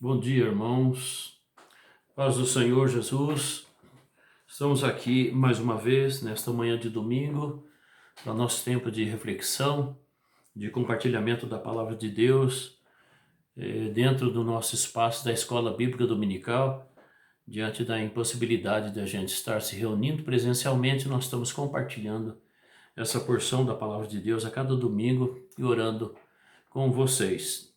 Bom dia, irmãos. Paz do Senhor Jesus. Estamos aqui mais uma vez nesta manhã de domingo, para nosso tempo de reflexão, de compartilhamento da palavra de Deus, dentro do nosso espaço da Escola Bíblica Dominical. Diante da impossibilidade de a gente estar se reunindo presencialmente, nós estamos compartilhando essa porção da palavra de Deus a cada domingo e orando com vocês.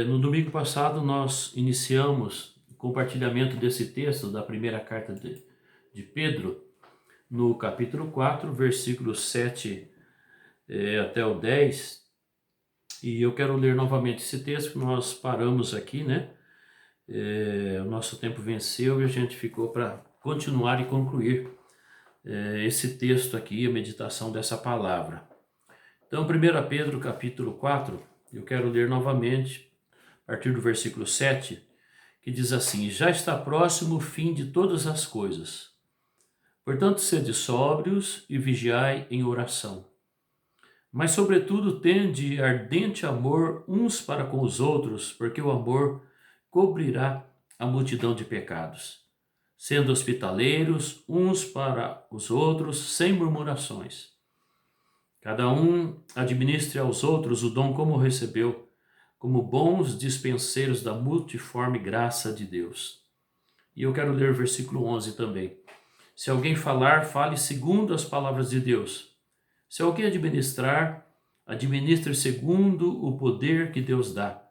No domingo passado nós iniciamos o compartilhamento desse texto da primeira carta de Pedro, no capítulo 4, versículos 7 até o 10, e eu quero ler novamente esse texto que nós paramos aqui, né? O nosso tempo venceu e a gente ficou para continuar e concluir esse texto aqui, a meditação dessa palavra. Então, 1 Pedro capítulo 4, eu quero ler novamente, a partir do versículo 7, que diz assim: Já está próximo o fim de todas as coisas. Portanto, sede sóbrios e vigiai em oração. Mas, sobretudo, tende ardente amor uns para com os outros, porque o amor cobrirá a multidão de pecados. Sendo hospitaleiros uns para os outros, sem murmurações. Cada um administre aos outros o dom como recebeu, como bons dispenseiros da multiforme graça de Deus. E eu quero ler o versículo 11 também. Se alguém falar, fale segundo as palavras de Deus. Se alguém administrar, administre segundo o poder que Deus dá,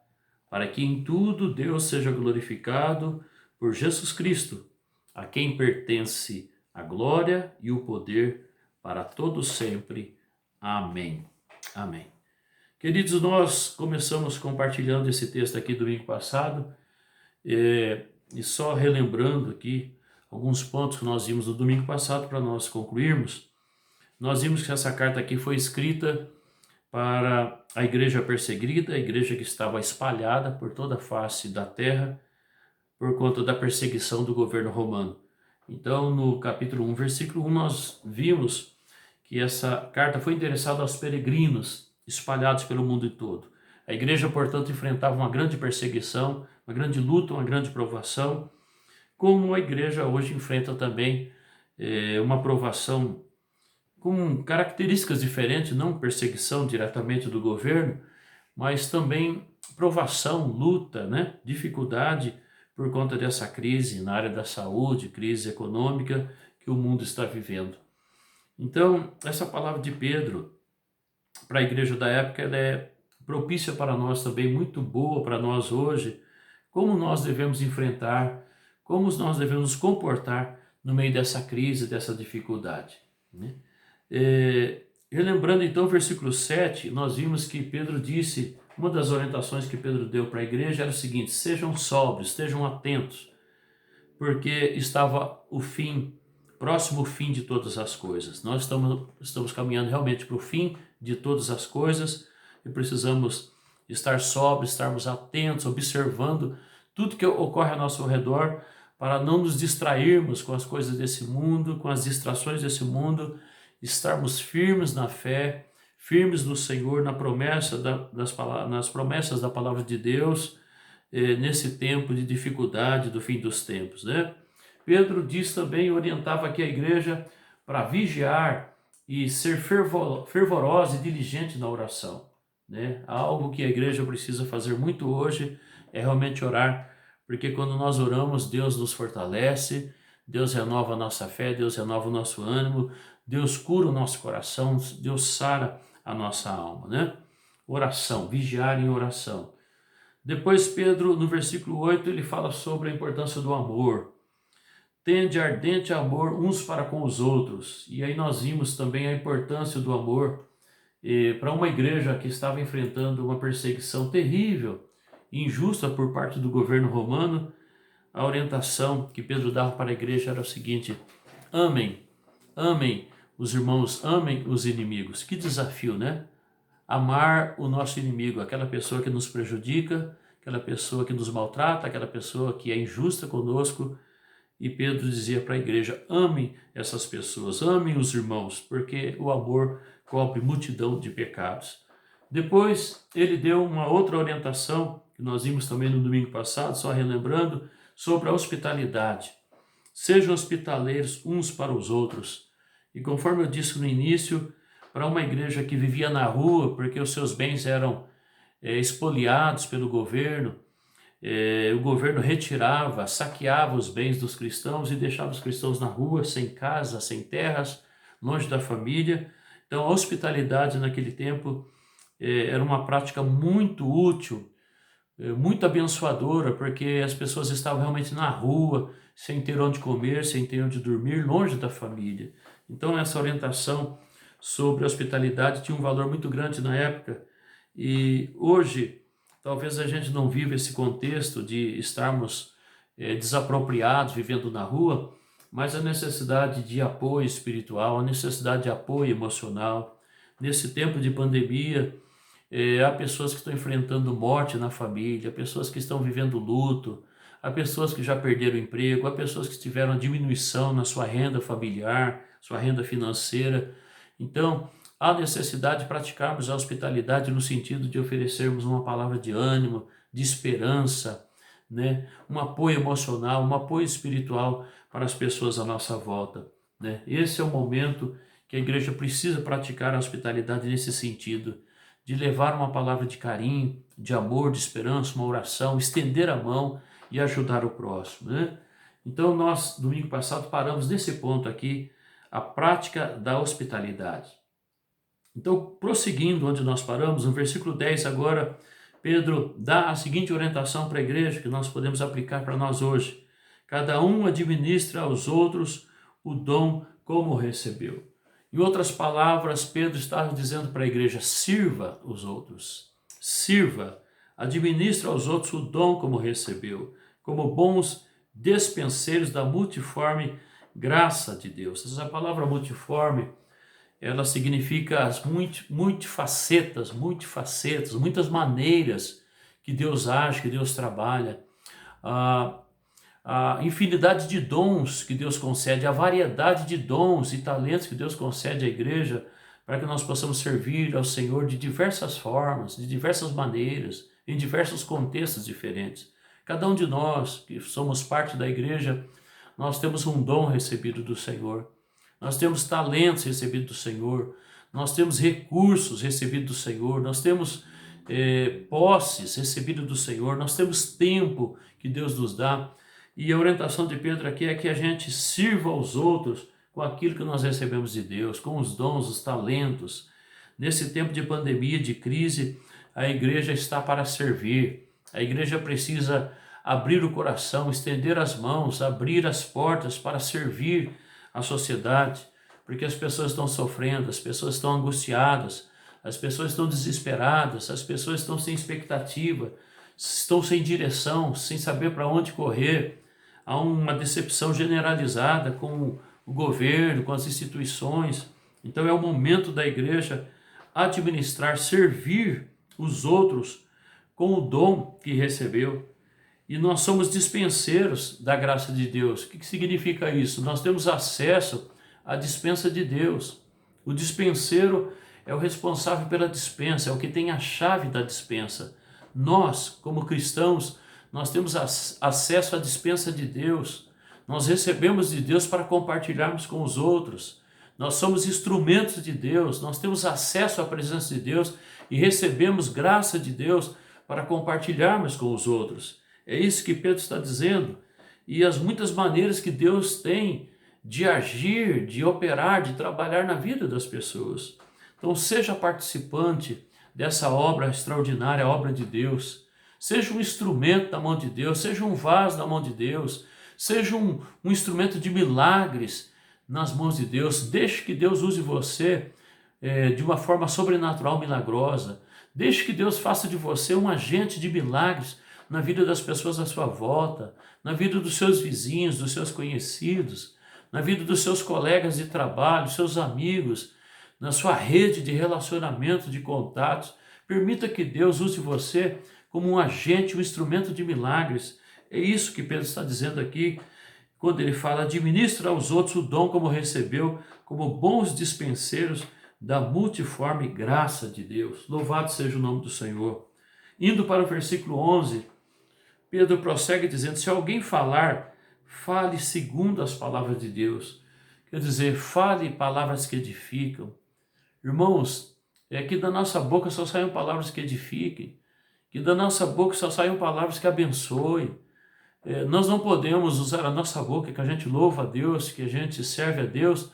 para que em tudo Deus seja glorificado por Jesus Cristo, a quem pertence a glória e o poder para todos sempre. Amém. Amém. Queridos, nós começamos compartilhando esse texto aqui domingo passado, e só relembrando aqui alguns pontos que nós vimos no domingo passado para nós concluirmos. Nós vimos que essa carta aqui foi escrita para a igreja perseguida, a igreja que estava espalhada por toda a face da terra por conta da perseguição do governo romano. Então, no capítulo 1, versículo 1, nós vimos que essa carta foi endereçada aos peregrinos espalhados pelo mundo todo. A igreja, portanto, enfrentava uma grande perseguição, uma grande luta, uma grande provação, como a igreja hoje enfrenta também uma provação com características diferentes, não perseguição diretamente do governo, mas também provação, luta, né? Dificuldade por conta dessa crise na área da saúde, crise econômica que o mundo está vivendo. Então, essa palavra de Pedro para a igreja da época, ela é propícia para nós também, muito boa para nós hoje, como nós devemos enfrentar, como nós devemos nos comportar no meio dessa crise, dessa dificuldade, né? Relembrando então o versículo 7, nós vimos que Pedro disse, uma das orientações que Pedro deu para a igreja era o seguinte: sejam sóbrios, estejam atentos, porque estava o fim, próximo fim de todas as coisas. Nós estamos caminhando realmente para o fim de todas as coisas e precisamos estar sóbrios, estarmos atentos, observando tudo que ocorre ao nosso redor, para não nos distrairmos com as coisas desse mundo, com as distrações desse mundo, estarmos firmes na fé, firmes no Senhor, nas promessas da palavra de Deus, nesse tempo de dificuldade do fim dos tempos, né? Pedro diz também, orientava aqui a igreja para vigiar e ser fervorosa e diligente na oração, né? Algo que a igreja precisa fazer muito hoje é realmente orar, porque quando nós oramos, Deus nos fortalece, Deus renova a nossa fé, Deus renova o nosso ânimo, Deus cura o nosso coração, Deus sara a nossa alma, né? Oração, vigiar em oração. Depois Pedro, no versículo 8, ele fala sobre a importância do amor. Tende ardente amor uns para com os outros. E aí nós vimos também a importância do amor para uma igreja que estava enfrentando uma perseguição terrível, injusta por parte do governo romano. A orientação que Pedro dava para a igreja era o seguinte: amem, amem os irmãos, amem os inimigos. Que desafio, né? Amar o nosso inimigo, aquela pessoa que nos prejudica, aquela pessoa que nos maltrata, aquela pessoa que é injusta conosco. E Pedro dizia para a igreja: amem essas pessoas, amem os irmãos, porque o amor cobre multidão de pecados. Depois ele deu uma outra orientação que nós vimos também no domingo passado, só relembrando, sobre a hospitalidade. Sejam hospitaleiros uns para os outros. E conforme eu disse no início, para uma igreja que vivia na rua, porque os seus bens eram expoliados pelo governo, o governo retirava, saqueava os bens dos cristãos e deixava os cristãos na rua, sem casa, sem terras, longe da família. Então a hospitalidade naquele tempo era uma prática muito útil, muito abençoadora, porque as pessoas estavam realmente na rua, sem ter onde comer, sem ter onde dormir, longe da família. Então essa orientação sobre a hospitalidade tinha um valor muito grande na época, e hoje talvez a gente não viva esse contexto de estarmos desapropriados, vivendo na rua, mas a necessidade de apoio espiritual, a necessidade de apoio emocional. Nesse tempo de pandemia, há pessoas que estão enfrentando morte na família, há pessoas que estão vivendo luto, há pessoas que já perderam o emprego, há pessoas que tiveram diminuição na sua renda familiar, sua renda financeira. Então, há necessidade de praticarmos a hospitalidade no sentido de oferecermos uma palavra de ânimo, de esperança, né? Um apoio emocional, um apoio espiritual para as pessoas à nossa volta, né? Esse é o momento que a igreja precisa praticar a hospitalidade nesse sentido, de levar uma palavra de carinho, de amor, de esperança, uma oração, estender a mão e ajudar o próximo, né? Então nós, domingo passado, paramos nesse ponto aqui, a prática da hospitalidade. Então, prosseguindo onde nós paramos, no versículo 10 agora, Pedro dá a seguinte orientação para a igreja que nós podemos aplicar para nós hoje. Cada um administra aos outros o dom como recebeu. Em outras palavras, Pedro estava dizendo para a igreja: sirva os outros, sirva, administra aos outros o dom como recebeu, como bons despenseiros da multiforme graça de Deus. Essa palavra multiforme, ela significa as multifacetas, muitas maneiras que Deus age, que Deus trabalha, a infinidade de dons que Deus concede, a variedade de dons e talentos que Deus concede à igreja, para que nós possamos servir ao Senhor de diversas formas, de diversas maneiras, em diversos contextos diferentes. Cada um de nós que somos parte da igreja, nós temos um dom recebido do Senhor. Nós temos talentos recebidos do Senhor, nós temos recursos recebidos do Senhor, nós temos posses recebidas do Senhor, nós temos tempo que Deus nos dá. E a orientação de Pedro aqui é que a gente sirva aos outros com aquilo que nós recebemos de Deus, com os dons, os talentos. Nesse tempo de pandemia, de crise, a igreja está para servir. A igreja precisa abrir o coração, estender as mãos, abrir as portas para servir a sociedade, porque as pessoas estão sofrendo, as pessoas estão angustiadas, as pessoas estão desesperadas, as pessoas estão sem expectativa, estão sem direção, sem saber para onde correr. Há uma decepção generalizada com o governo, com as instituições. Então é o momento da igreja administrar, servir os outros com o dom que recebeu. E nós somos dispenseiros da graça de Deus. O que significa isso? Nós temos acesso à dispensa de Deus. O dispenseiro é o responsável pela dispensa, é o que tem a chave da dispensa. Nós, como cristãos, nós temos acesso à dispensa de Deus. Nós recebemos de Deus para compartilharmos com os outros. Nós somos instrumentos de Deus, nós temos acesso à presença de Deus e recebemos graça de Deus para compartilharmos com os outros. É isso que Pedro está dizendo. E as muitas maneiras que Deus tem de agir, de operar, de trabalhar na vida das pessoas. Então seja participante dessa obra extraordinária, a obra de Deus. Seja um instrumento da mão de Deus, seja um vaso da mão de Deus, seja um instrumento de milagres nas mãos de Deus. Deixe que Deus use você de uma forma sobrenatural, milagrosa. Deixe que Deus faça de você um agente de milagres na vida das pessoas à sua volta, na vida dos seus vizinhos, dos seus conhecidos, na vida dos seus colegas de trabalho, seus amigos, na sua rede de relacionamento, de contatos. Permita que Deus use você como um agente, um instrumento de milagres. É isso que Pedro está dizendo aqui, quando ele fala: administra aos outros o dom como recebeu, como bons dispenseiros da multiforme graça de Deus. Louvado seja o nome do Senhor. Indo para o versículo 11, Pedro prossegue dizendo: se alguém falar, fale segundo as palavras de Deus. Quer dizer, fale palavras que edificam. Irmãos, que da nossa boca só saiam palavras que edifiquem, que da nossa boca só saiam palavras que abençoem. Nós não podemos usar a nossa boca, que a gente louva a Deus, que a gente serve a Deus,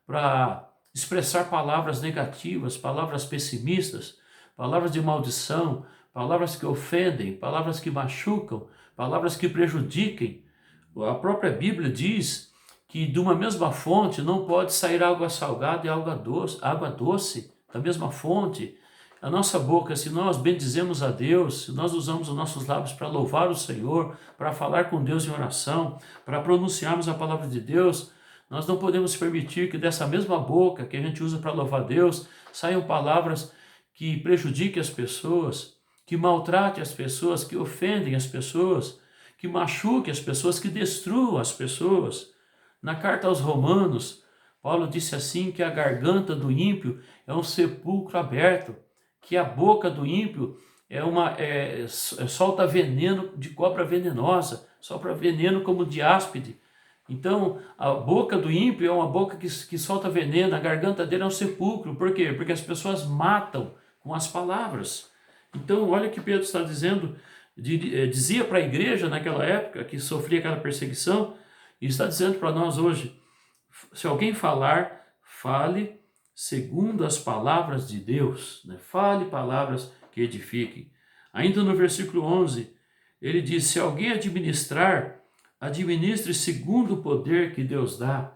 para expressar palavras negativas, palavras pessimistas, palavras de maldição, palavras que ofendem, palavras que machucam, palavras que prejudiquem. A própria Bíblia diz que de uma mesma fonte não pode sair água salgada e água doce da mesma fonte. A nossa boca, se nós bendizemos a Deus, se nós usamos os nossos lábios para louvar o Senhor, para falar com Deus em oração, para pronunciarmos a palavra de Deus, nós não podemos permitir que dessa mesma boca que a gente usa para louvar a Deus, saiam palavras que prejudiquem as pessoas, que maltratem as pessoas, que ofendem as pessoas, que machuquem as pessoas, que destruam as pessoas. Na carta aos Romanos, Paulo disse assim que a garganta do ímpio é um sepulcro aberto, que a boca do ímpio solta veneno de cobra venenosa, sopra veneno como de áspide. Então, a boca do ímpio é uma boca que solta veneno, a garganta dele é um sepulcro. Por quê? Porque as pessoas matam com as palavras. Então, olha o que Pedro está dizendo, dizia para a igreja naquela época, que sofria aquela perseguição, e está dizendo para nós hoje: se alguém falar, fale segundo as palavras de Deus, né? Fale palavras que edifiquem. Ainda no versículo 11, ele diz: se alguém administrar, administre segundo o poder que Deus dá.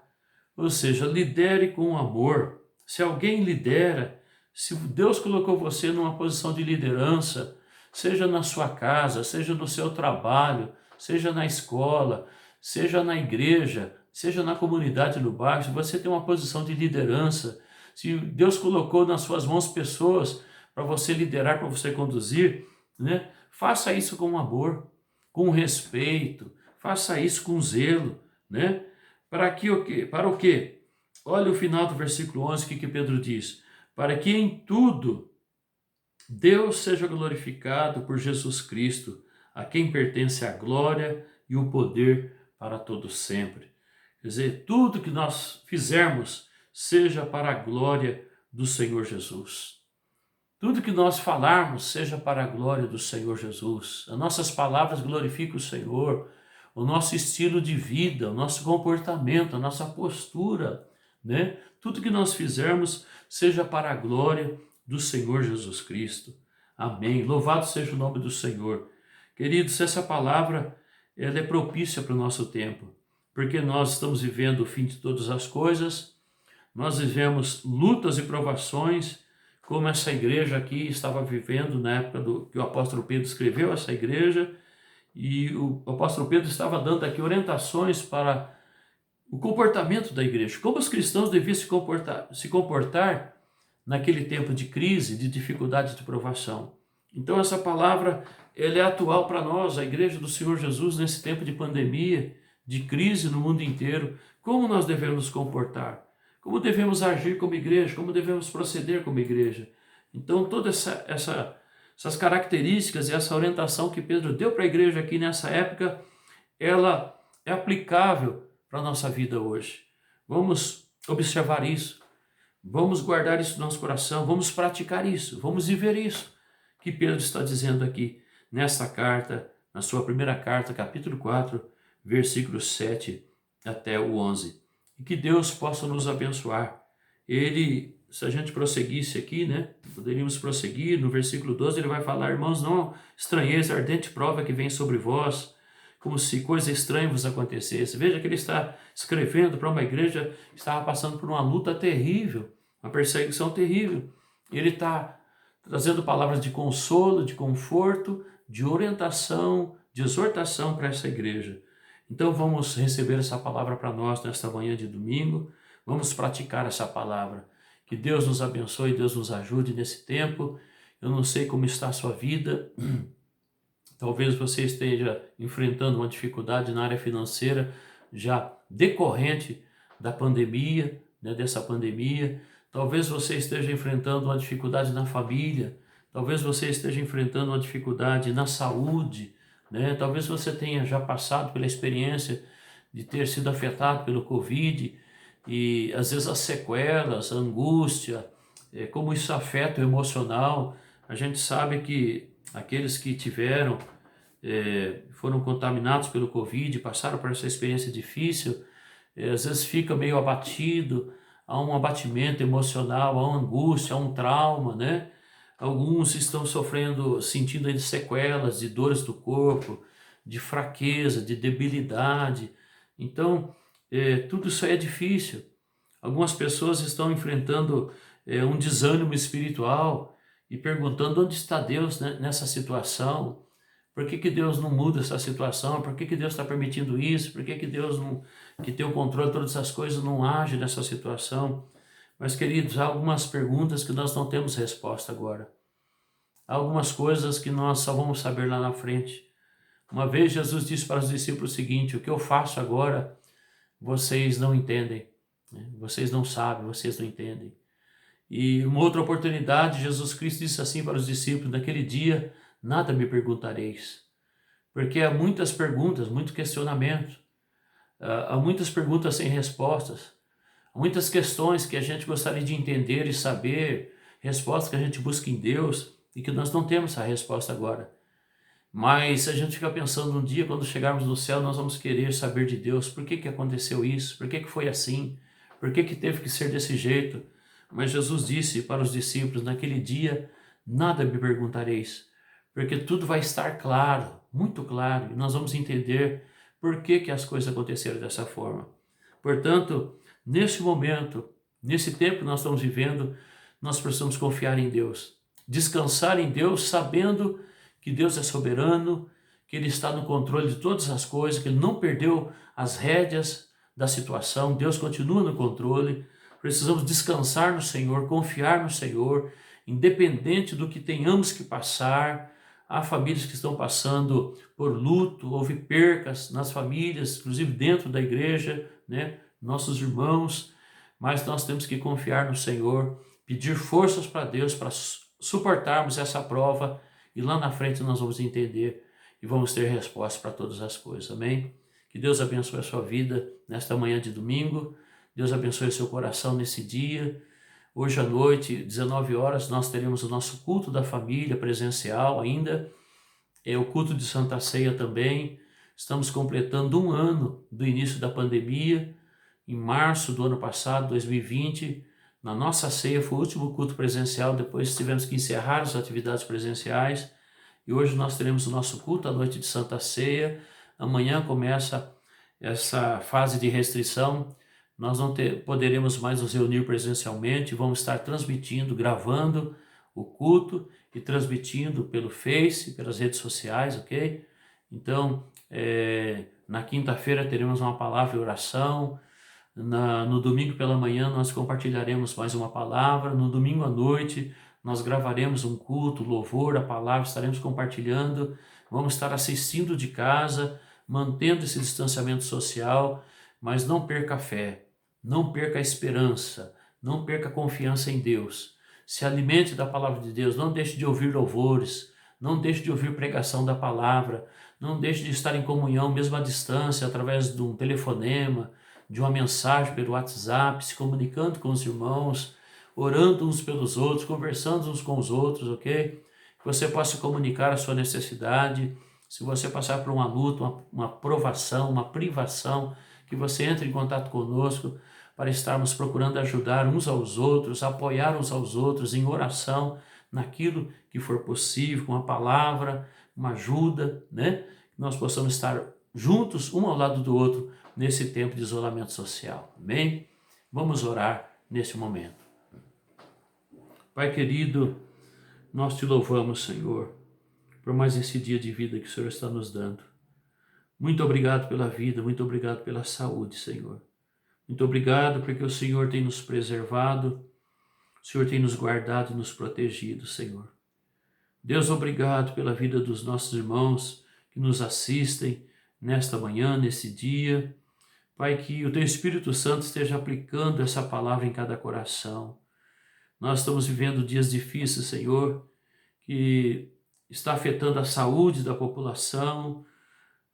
Ou seja, lidere com amor. Se alguém lidera, se Deus colocou você numa posição de liderança, seja na sua casa, seja no seu trabalho, seja na escola, seja na igreja, seja na comunidade no bairro, se você tem uma posição de liderança, se Deus colocou nas suas mãos pessoas para você liderar, para você conduzir, né? Faça isso com amor, com respeito, faça isso com zelo, né? Para o quê? Para o quê? Olha o final do versículo 11, o que Pedro diz: para que em tudo Deus seja glorificado por Jesus Cristo, a quem pertence a glória e o poder para todos sempre. Quer dizer, tudo que nós fizermos seja para a glória do Senhor Jesus. Tudo que nós falarmos seja para a glória do Senhor Jesus. As nossas palavras glorificam o Senhor, o nosso estilo de vida, o nosso comportamento, a nossa postura, né? Tudo que nós fizermos seja para a glória do Senhor Jesus Cristo. Amém. Louvado seja o nome do Senhor. Queridos, essa palavra ela é propícia para o nosso tempo, porque nós estamos vivendo o fim de todas as coisas, nós vivemos lutas e provações, como essa igreja aqui estava vivendo na época que o apóstolo Pedro escreveu essa igreja, e o apóstolo Pedro estava dando aqui orientações para o comportamento da igreja, como os cristãos deviam se comportar naquele tempo de crise, de dificuldade, de provação. Então essa palavra ela é atual para nós, a igreja do Senhor Jesus, nesse tempo de pandemia, de crise no mundo inteiro. Como nós devemos nos comportar? Como devemos agir como igreja? Como devemos proceder como igreja? Então todas essas características e essa orientação que Pedro deu para a igreja aqui nessa época, ela é aplicável para a nossa vida hoje. Vamos observar isso, vamos guardar isso no nosso coração, vamos praticar isso, vamos viver isso que Pedro está dizendo aqui nesta carta, na sua primeira carta, capítulo 4, versículos 7 até o 11. E que Deus possa nos abençoar. Ele, se a gente prosseguisse aqui, né, poderíamos prosseguir, no versículo 12 ele vai falar: irmãos, não estranheis a ardente prova que vem sobre vós, como se coisa estranha vos acontecesse. Veja que ele está escrevendo para uma igreja que estava passando por uma luta terrível, uma perseguição terrível. Ele está trazendo palavras de consolo, de conforto, de orientação, de exortação para essa igreja. Então vamos receber essa palavra para nós nesta manhã de domingo, vamos praticar essa palavra. Que Deus nos abençoe, Deus nos ajude nesse tempo. Eu não sei como está a sua vida, talvez você esteja enfrentando uma dificuldade na área financeira já decorrente da pandemia, né, dessa pandemia. Talvez você esteja enfrentando uma dificuldade na família, talvez você esteja enfrentando uma dificuldade na saúde, né? Talvez você tenha já passado pela experiência de ter sido afetado pelo Covid e às vezes as sequelas, a angústia, como isso afeta o emocional. A gente sabe que aqueles que tiveram, foram contaminados pelo Covid, passaram por essa experiência difícil, às vezes fica meio abatido, há um abatimento emocional, há uma angústia, há um trauma, né? Alguns estão sofrendo, sentindo ainda sequelas de dores do corpo, de fraqueza, de debilidade. Então, tudo isso aí é difícil. Algumas pessoas estão enfrentando um desânimo espiritual e perguntando onde está Deus, né, nessa situação. Por que Deus não muda essa situação? Por que Deus está permitindo isso? Por que Deus, não, que tem o controle de todas essas coisas, não age nessa situação? Mas, queridos, há algumas perguntas que nós não temos resposta agora. Há algumas coisas que nós só vamos saber lá na frente. Uma vez Jesus disse para os discípulos o seguinte: o que eu faço agora, vocês não entendem, né? Vocês não sabem, vocês não entendem. E uma outra oportunidade, Jesus Cristo disse assim para os discípulos: naquele dia, nada me perguntareis. Porque há muitas perguntas, muito questionamento, há muitas perguntas sem respostas, há muitas questões que a gente gostaria de entender e saber, respostas que a gente busca em Deus e que nós não temos essa resposta agora. Mas se a gente ficar pensando um dia, quando chegarmos no céu, nós vamos querer saber de Deus, por que aconteceu isso, por que foi assim, por que teve que ser desse jeito. Mas Jesus disse para os discípulos: naquele dia, nada me perguntareis, porque tudo vai estar claro, muito claro, e nós vamos entender por que as coisas aconteceram dessa forma. Portanto, nesse momento, nesse tempo que nós estamos vivendo, nós precisamos confiar em Deus, descansar em Deus, sabendo que Deus é soberano, que Ele está no controle de todas as coisas, que Ele não perdeu as rédeas da situação, Deus continua no controle. Precisamos descansar no Senhor, confiar no Senhor, independente do que tenhamos que passar. Há famílias que estão passando por luto, houve percas nas famílias, inclusive dentro da igreja, né? Nossos irmãos, mas nós temos que confiar no Senhor, pedir forças para Deus para suportarmos essa prova, e lá na frente nós vamos entender e vamos ter resposta para todas as coisas, amém? Que Deus abençoe a sua vida nesta manhã de domingo, Deus abençoe o seu coração nesse dia. Hoje à noite, 19 horas, nós teremos o nosso culto da família presencial ainda, o culto de Santa Ceia também. Estamos completando um ano do início da pandemia, em março do ano passado, 2020, na nossa ceia foi o último culto presencial, depois tivemos que encerrar as atividades presenciais, e hoje nós teremos o nosso culto à noite de Santa Ceia. Amanhã começa essa fase de restrição, nós não poderemos mais nos reunir presencialmente, vamos estar transmitindo, gravando o culto e transmitindo pelo Face, pelas redes sociais, ok? Então, na quinta-feira teremos uma palavra e oração. No domingo pela manhã nós compartilharemos mais uma palavra. No domingo à noite nós gravaremos um culto, louvor, a palavra, estaremos compartilhando. Vamos estar assistindo de casa, mantendo esse distanciamento social, mas não perca a fé, não perca a esperança, não perca a confiança em Deus. Se alimente da palavra de Deus, não deixe de ouvir louvores, não deixe de ouvir pregação da palavra, não deixe de estar em comunhão, mesmo à distância, através de um telefonema, de uma mensagem pelo WhatsApp, se comunicando com os irmãos, orando uns pelos outros, conversando uns com os outros, ok? Que você possa comunicar a sua necessidade. Se você passar por uma luta, uma provação, uma privação, que você entre em contato conosco para estarmos procurando ajudar uns aos outros, apoiar uns aos outros em oração, naquilo que for possível, com a palavra, uma ajuda, né? Que nós possamos estar juntos, um ao lado do outro, nesse tempo de isolamento social, amém? Vamos orar nesse momento. Pai querido, nós te louvamos, Senhor, por mais esse dia de vida que o Senhor está nos dando. Muito obrigado pela vida, muito obrigado pela saúde, Senhor. Muito obrigado porque o Senhor tem nos preservado, o Senhor tem nos guardado e nos protegido, Senhor. Deus, obrigado pela vida dos nossos irmãos que nos assistem nesta manhã, nesse dia. Pai, que o Teu Espírito Santo esteja aplicando essa palavra em cada coração. Nós estamos vivendo dias difíceis, Senhor, que está afetando a saúde da população,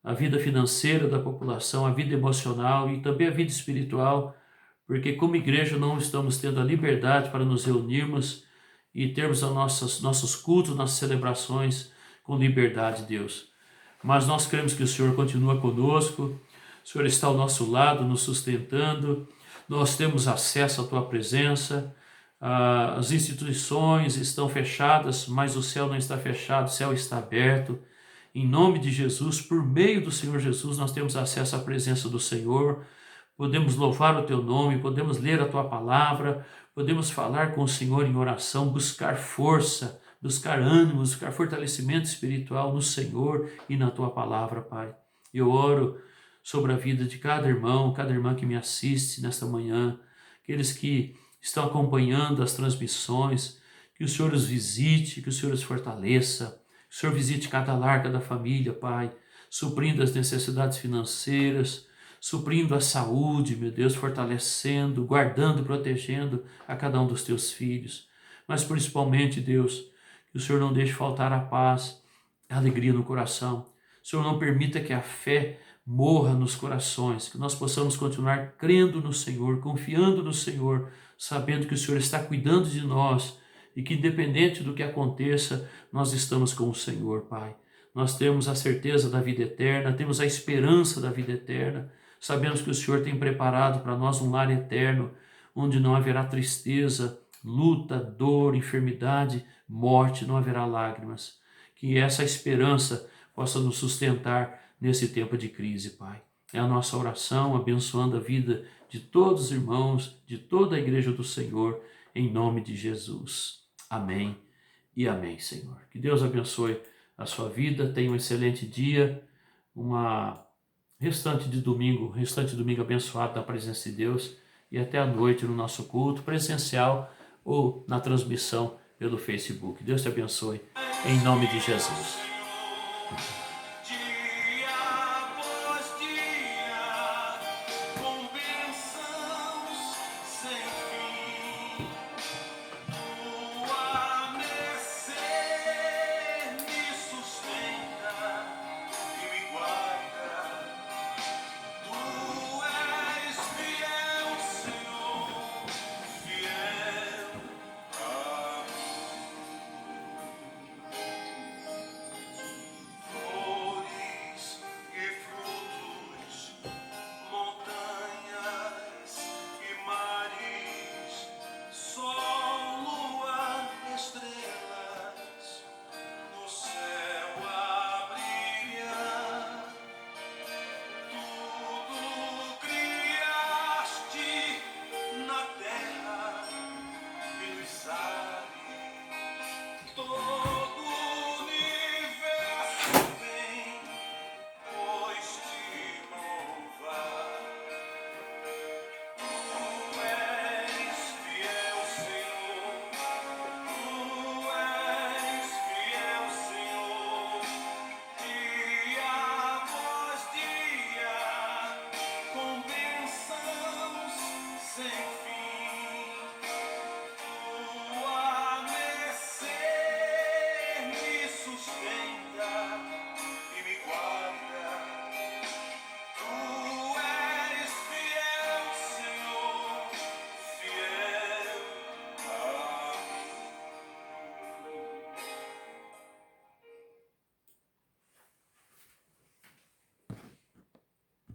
a vida financeira da população, a vida emocional e também a vida espiritual, porque como igreja não estamos tendo a liberdade para nos reunirmos e termos nossos cultos, nossas celebrações com liberdade, Deus. Mas nós cremos que o Senhor continua conosco, o Senhor está ao nosso lado, nos sustentando, nós temos acesso à Tua presença, as instituições estão fechadas, mas o céu não está fechado, o céu está aberto. Em nome de Jesus, por meio do Senhor Jesus, nós temos acesso à presença do Senhor, podemos louvar o Teu nome, podemos ler a Tua palavra, podemos falar com o Senhor em oração, buscar força, buscar ânimo, buscar fortalecimento espiritual no Senhor e na Tua palavra, Pai. Eu oro sobre a vida de cada irmão, cada irmã que me assiste nesta manhã, aqueles que estão acompanhando as transmissões, que o Senhor os visite, que o Senhor os fortaleça, que o Senhor visite cada lar, cada família, Pai, suprindo as necessidades financeiras, suprindo a saúde, meu Deus, fortalecendo, guardando, protegendo a cada um dos Teus filhos. Mas principalmente, Deus, que o Senhor não deixe faltar a paz, a alegria no coração. O Senhor não permita que a fé morra nos corações, que nós possamos continuar crendo no Senhor, confiando no Senhor, sabendo que o Senhor está cuidando de nós e que independente do que aconteça, nós estamos com o Senhor, Pai. Nós temos a certeza da vida eterna, temos a esperança da vida eterna, sabemos que o Senhor tem preparado para nós um lar eterno, onde não haverá tristeza, luta, dor, enfermidade, morte, não haverá lágrimas. Que essa esperança possa nos sustentar nesse tempo de crise, Pai. É a nossa oração, abençoando a vida de todos os irmãos, de toda a igreja do Senhor, em nome de Jesus. Amém e amém, Senhor. Que Deus abençoe a sua vida, tenha um excelente dia, restante domingo abençoado da presença de Deus e até a noite no nosso culto presencial ou na transmissão pelo Facebook. Deus te abençoe, em nome de Jesus.